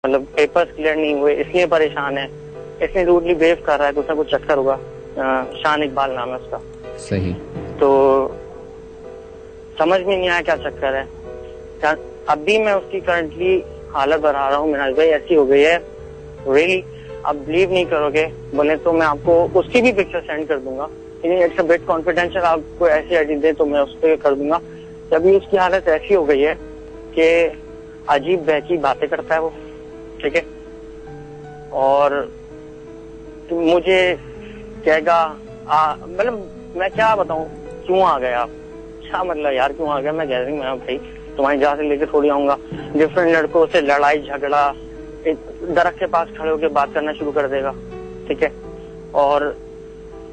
मतलब papers clear नहीं हुए इसलिए परेशान है, इसलिए रूडली बिहेव कर रहा है, कुछ ना कुछ चक्कर होगा। शान इकबाल नाम है उसका। सही। तो समझ में नहीं आया क्या चक्कर है। अभी मैं उसकी करंटली हालत बढ़ा रहा हूँ मिनाज भाई, ऐसी हो गई है रियली, आप बिलीव नहीं करोगे। बोले तो मैं आपको उसकी भी पिक्चर सेंड कर दूंगा, इट्स अ बिट कॉन्फिडेंशियल, आपको ऐसी आईडी दे तो मैं उस पर कर दूंगा। अभी उसकी हालत ऐसी हो गई है कि अजीब बहकी बातें करता है वो, ठीक है, और मुझे कहेगा मतलब मैं क्या बताऊं क्यों आ गए आप, क्या मतलब यार क्यों आ गया। मैं गैदरिंग में भाई तुम्हारी जहाँ से लेके थोड़ी आऊंगा। डिफरेंट लड़कों से लड़ाई झगड़ा, दरख्त के पास खड़े होकर बात करना शुरू कर देगा, ठीक है। और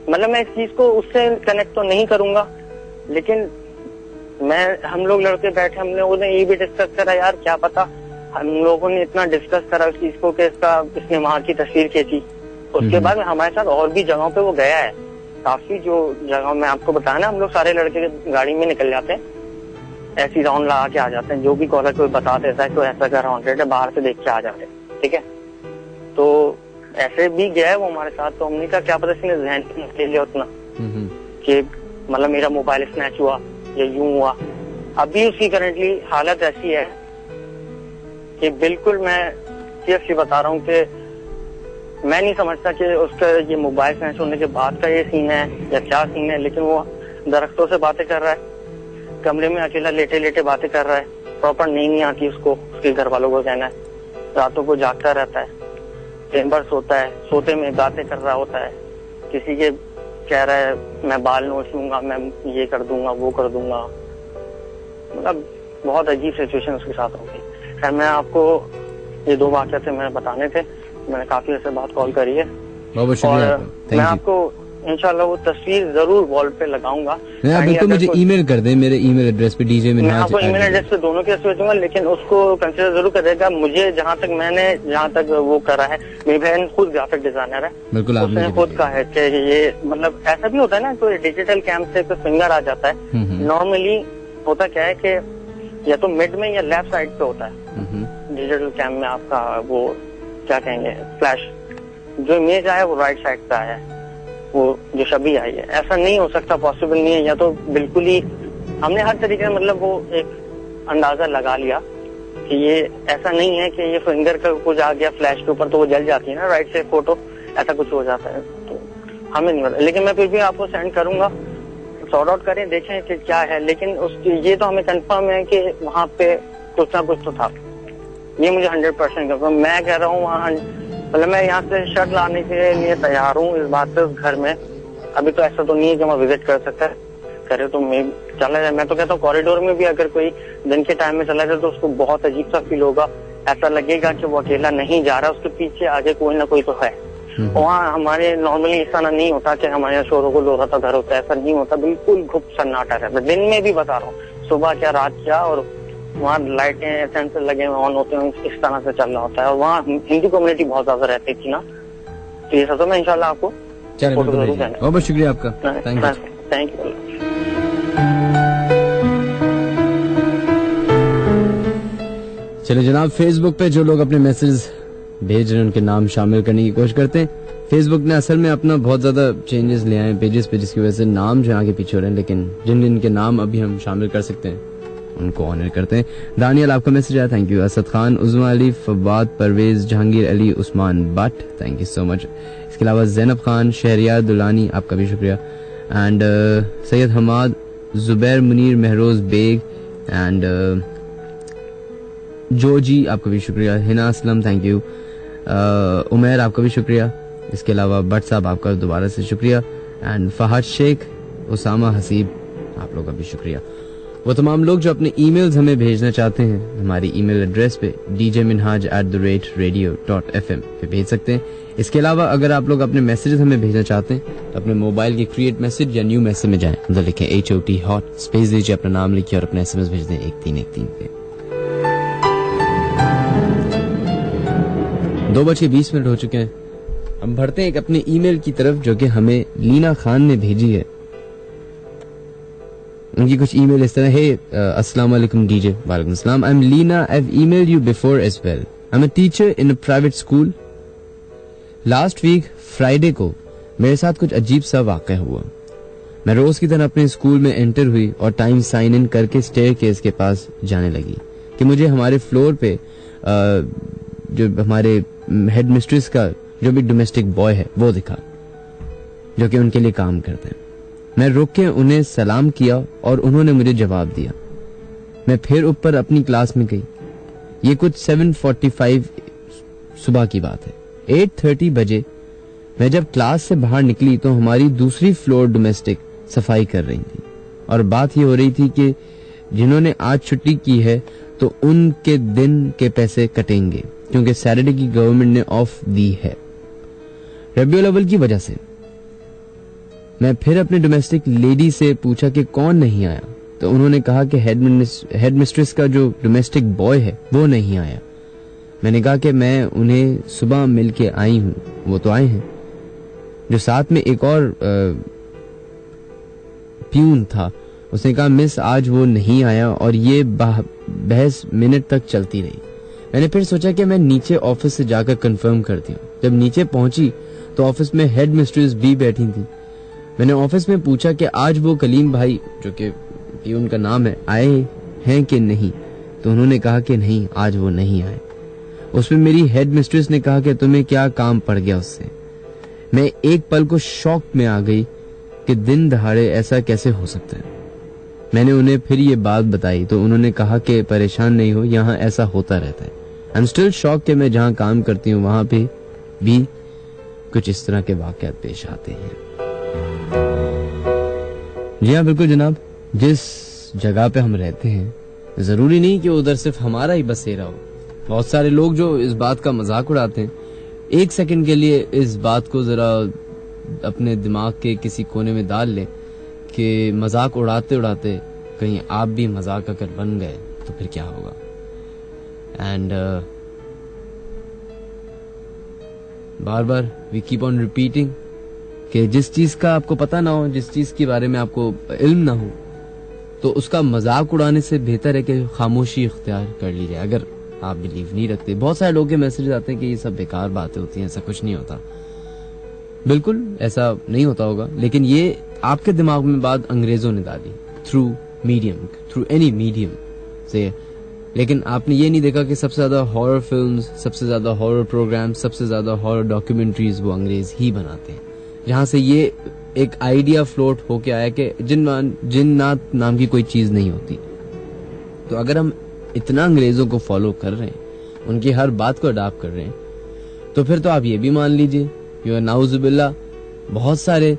मतलब मैं इस चीज को उससे कनेक्ट तो नहीं करूंगा, लेकिन हम लोग लड़के बैठे, हमने उन्हें ये भी डिस्कस करा यार, क्या पता हम लोगों ने इतना डिस्कस करा उस चीज को कि इसने वहां की तस्वीर खींची। उसके बाद हमारे साथ और भी जगहों पे वो गया है, काफी जो जगह मैं आपको बताया ना, हम लोग सारे लड़के गाड़ी में निकल जाते हैं, ऐसी राउंड लगा के आ जाते हैं, जो भी कॉलर कोई बता देता है तो ऐसा कर हॉन्टेड है, बाहर से देख के आ जाते हैं, ठीक है। तो ऐसे भी गया है वो हमारे साथ, तो हमने कहा क्या पता इसने ध्यान ले लिया उतना कि मतलब मेरा मोबाइल स्नैच हुआ या यूं हुआ। अभी उसकी करंटली हालत ऐसी है कि बिल्कुल मैं सीरियसली बता रहा हूँ कि मैं नहीं समझता कि उसका ये मोबाइल स्नैच होने के बाद का ये सीन है या क्या सीन है, लेकिन वो दरख्तों से बातें कर रहा है, कमरे में अकेला लेटे लेटे बातें कर रहा है, प्रॉपर नींद नहीं आती उसको, उसके घर वालों को कहना है, रातों को जागता रहता है, दिन भर सोता है, सोते में बातें कर रहा होता है, किसी के कह रहा है मैं बाल नोच लूंगा, मैं ये कर दूंगा वो कर दूंगा। मतलब बहुत अजीब सिचुएशन उसके साथ हो गई। खैर मैं आपको ये 2 वाक़या थे मैंने बताने थे, मैंने काफी ऐसे बात कॉल करी है, और मैं आपको इंशाल्लाह वो तस्वीर जरूर वॉल पे लगाऊंगा। बिल्कुल मुझे ईमेल कर दें, मेरे ईमेल एड्रेस पे DJ मिनहाज। मैं आपको ईमेल एड्रेस पे दोनों के भेजूंगा, लेकिन उसको कंसिडर जरूर करेगा। मुझे जहाँ तक वो करा है, मेरी बहन खुद ग्राफिक डिजाइनर है, बिल्कुल उसने खुद कहा है कि ये मतलब ऐसा भी होता है ना, कोई डिजिटल कैम से कोई फिंगर आ जाता है, नॉर्मली होता क्या है कि या तो मिड में या लेफ्ट साइड पे होता है डिजिटल कैम में आपका वो क्या कहेंगे फ्लैश, जो इमेज आया वो राइट साइड पे आया है, वो जो छवि आई है। ऐसा नहीं हो सकता, पॉसिबल नहीं है, या तो बिल्कुल ही हमने हर तरीके से मतलब वो एक अंदाजा लगा लिया कि ये ऐसा नहीं है कि ये फिंगर का कुछ आ गया फ्लैश के ऊपर तो वो जल जाती है ना राइट से फोटो, ऐसा कुछ हो जाता है, तो हमें नहीं पता। लेकिन मैं फिर भी आपको सेंड करूंगा, सॉर्ट आउट करें, देखें कि क्या है। लेकिन उसकी ये तो हमें कंफर्म है कि वहाँ पे कुछ ना कुछ तो था, ये मुझे 100% कंफर्म। मैं कह रहा हूँ वहाँ मतलब मैं यहाँ से शर्ट लाने के लिए तैयार हूँ इस बात पे, उस घर में अभी तो ऐसा तो नहीं है कि मैं विजिट कर सकता है, करे तो मैं चला जाए। मैं तो कहता हूँ कॉरिडोर में भी अगर कोई दिन के टाइम में चला जाए तो उसको बहुत अजीब सा फील होगा, ऐसा लगेगा कि वो अकेला नहीं जा रहा, उसके पीछे आगे कोई ना कोई तो है। वहाँ हमारे नॉर्मली ऐसा नहीं होता कि हमारे यहाँ शोरों को लोरा था घर होता है, ऐसा नहीं होता, बिल्कुल गुप्त सन्नाटा रहता। दिन में भी बता रहा हूँ, सुबह क्या रात क्या, और वहाँ लाइटें सेंसर लगे हुए ऑन होते हैं, इस तरह से चल रहा होता है। और वहाँ हिंदू कम्युनिटी बहुत ज्यादा रहती थी ना, तो ये सब तो मैं इंशाल्लाह आपको फोटो जरूर देना। बहुत शुक्रिया आपका, थैंक यू। चलिए जनाब, फेसबुक पे जो लोग अपने मैसेज भेज रहे हैं उनके नाम शामिल करने की कोशिश करते हैं। फेसबुक ने असल में अपना बहुत ज्यादा चेंजेस ले आए पेजेस पे, जिसकी वजह से नाम जो आगे पीछे हो रहे हैं, लेकिन जिन जिनके नाम अभी हम शामिल कर सकते हैं उनको ऑनर करते हैं। दानियल आपका मैसेज आया, thank you. Asad Khan, Uzma Ali, Fawad Parvez, Jahangir Ali, Usman Butt, thank you so much. इसके अलावा जैनब खान, शहरियार दुलानी, आपका भी शुक्रिया। एंड सैयद हमाद, जुबैर मुनीर, महरोज बेग एंड जोजी, आपका भी शुक्रिया। Hina Aslam, thank you. उमैर, आपका भी शुक्रिया। इसके अलावा भट्ट साहब, आपका दोबारा से शुक्रिया। एंड फहद शेख, उसामा हसीब, आप लोग का भी शुक्रिया। वो तमाम लोग जो अपने ईमेल्स हमें भेजना चाहते हैं हमारी ईमेल एड्रेस पे djminhaj@radio.fm पे भेज सकते हैं। इसके अलावा अगर आप लोग अपने मैसेजेस हमें भेजना चाहते हैं तो अपने मोबाइल के क्रिएट मैसेज या न्यू मैसेज में जाएं, अंदर लिखें HOT हॉट, स्पेस दीजिए, अपना नाम लिखिए और अपने SMS भेज दें 1313 पे। 2:20 हो चुके हैं। हम बढ़ते हैं एक अपने ईमेल की तरफ जो कि हमें लीना खान ने भेजी है। उनकी कुछ ईमेल इस तरह है, अस्सलाम वालेकुम डीजे। वालेकुम अस्सलाम, I am Leena, I have emailed you before as well. I am a teacher in a private school. Last week Friday को मेरे साथ कुछ अजीब सा वाक़या हुआ। मैं रोज की तरह अपने स्कूल में एंटर हुई और टाइम साइन इन करके स्टेयरकेस के पास जाने लगी कि मुझे हमारे फ्लोर पे जो हमारे हेड मिस्ट्रेस का जो भी डोमेस्टिक बॉय है वो दिखा, जो कि उनके लिए काम करते हैं। मैं रुक के उन्हें सलाम किया और उन्होंने मुझे जवाब दिया। मैं फिर ऊपर अपनी क्लास में गई। ये कुछ 7:45 सुबह की बात है। 8:30 बजे मैं जब क्लास से बाहर निकली तो हमारी दूसरी फ्लोर डोमेस्टिक सफाई कर रही थी और बात ये हो रही थी कि जिन्होंने आज छुट्टी की है तो उनके दिन के पैसे कटेंगे क्योंकि सैटरडे की गवर्नमेंट ने ऑफ दी है रबियुल अव्वल की वजह से। मैं फिर अपने डोमेस्टिक लेडी से पूछा कि कौन नहीं आया, तो उन्होंने कहा कि हेड मिस्ट्रेस का जो डोमेस्टिक बॉय है वो नहीं आया। मैंने कहा कि मैं उन्हें सुबह मिल के आई हूं, वो तो आए हैं। जो साथ में एक और प्यून था, उसने कहा मिस आज वो नहीं आया, और ये बहस मिनट तक चलती रही। मैंने फिर सोचा कि मैं नीचे ऑफिस से जाकर कंफर्म करती हूँ। जब नीचे पहुंची तो ऑफिस में हेड मिस्ट्रेस भी बैठी थी। मैंने ऑफिस में पूछा कि आज वो कलीम भाई, जो कि प्यून का नाम है, आए हैं कि नहीं, तो उन्होंने कहा कि नहीं, आज वो नहीं आए। उसमें मेरी हेड मिस्ट्रेस ने कहा कि तुम्हें क्या काम पड़ गया उससे। मैं एक पल को शॉक में आ गई कि दिन दहाड़े ऐसा कैसे हो सकता है। मैंने उन्हें फिर ये बात बताई तो उन्होंने कहा कि परेशान नहीं हो, यहाँ ऐसा होता रहता है। आई एम स्टिल शॉक कि मैं जहाँ काम करती हूँ वहां पे भी कुछ इस तरह के वाकयात पेश आते हैं। जी हाँ, बिल्कुल जनाब। जिस जगह पे हम रहते हैं जरूरी नहीं कि उधर सिर्फ हमारा ही बसेरा हो। बहुत सारे लोग जो इस बात का मजाक उड़ाते हैं, एक सेकंड के लिए इस बात को जरा अपने दिमाग के किसी कोने में डाल लें कि मजाक उड़ाते उड़ाते कहीं आप भी मजाक अगर बन गए तो फिर क्या होगा। एंड बार बार वी कीप ऑन रिपीटिंग कि जिस चीज का आपको पता ना हो, जिस चीज के बारे में आपको इल्म ना हो, तो उसका मजाक उड़ाने से बेहतर है कि खामोशी इख्तियार कर ली जाए। अगर आप बिलीव नहीं रखते, बहुत सारे लोगों के मैसेज आते हैं कि ये सब बेकार बातें होती हैं, ऐसा कुछ नहीं होता। बिल्कुल ऐसा नहीं होता होगा, लेकिन ये आपके दिमाग में बात अंग्रेजों ने डाली through medium, through any medium से। लेकिन आपने ये नहीं देखा कि सबसे ज्यादा हॉरर फिल्म्स, सबसे ज्यादा हॉरर प्रोग्राम, सबसे ज्यादा हॉरर डॉक्यूमेंट्रीज वो अंग्रेज ही बनाते हैं, जहां से ये एक आइडिया फ्लोट होके आया कि जिन्नात नाम की कोई चीज नहीं होती। तो अगर हम इतना अंग्रेजों को फॉलो कर रहे हैं, उनकी हर बात को अडॉप्ट कर रहे हैं, तो फिर तो आप ये भी मान लीजिए कि नाउजुबिल्लाह बहुत सारे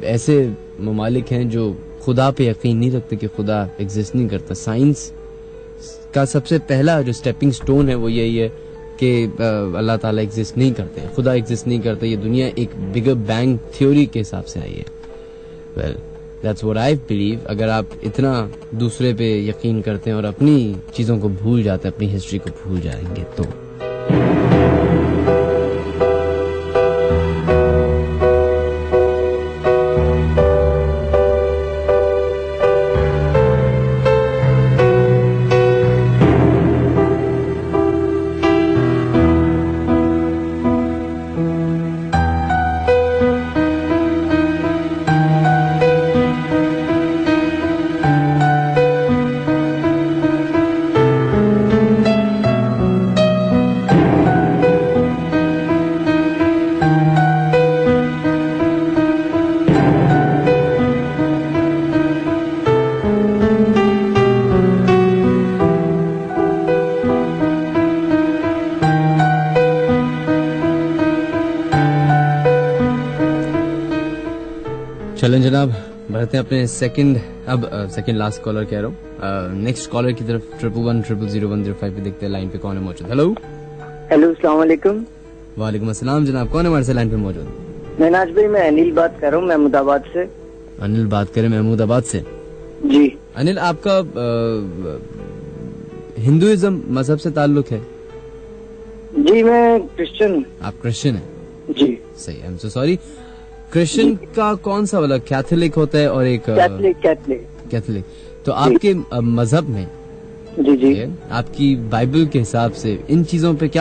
ऐसे ममालिक हैं जो खुदा पे यकीन नहीं रखते कि खुदा एग्जिस्ट नहीं करता। साइंस का सबसे पहला जो स्टेपिंग स्टोन है वो यही है कि अल्लाह ताला एग्जिस्ट नहीं करते, खुदा एग्जिस्ट नहीं करते। ये दुनिया एक बिगर बैंग थ्योरी के हिसाब से आई है। Well that's what I believe. अगर आप इतना दूसरे पे यकीन करते हैं और अपनी चीजों को भूल जाते हैं, अपनी हिस्ट्री को भूल जाएंगे तो चलें जनाब, बढ़ते हैं अपने सेकंड लास्ट कॉलर कह रहा हूँ, नेक्स्ट कॉलर की तरफ। 11100105 पे देखते हैं लाइन पे कौन है मौजूद। हेलो अस्सलाम वालेकुम। वालेकुम अस्सलाम जनाब, कौन है हमारे से लाइन पे मौजूद? महनाज भाई, मैं अनिल बात कर रहा हूँ महमूदाबाद से। अनिल बात करें महमूदाबाद से? जी अनिल, आपका हिंदुइज्म मजहब से ताल्लुक है? जी मैं क्रिश्चियन। आप क्रिश्चियन हैं? जी सही, I am so sorry. Christian का कौन सा वाला? कैथोलिक होता है और एक कैथोलिक। तो आपके मजहब में जी जी। आपकी बाइबल के हिसाब से इन चीजों पे क्या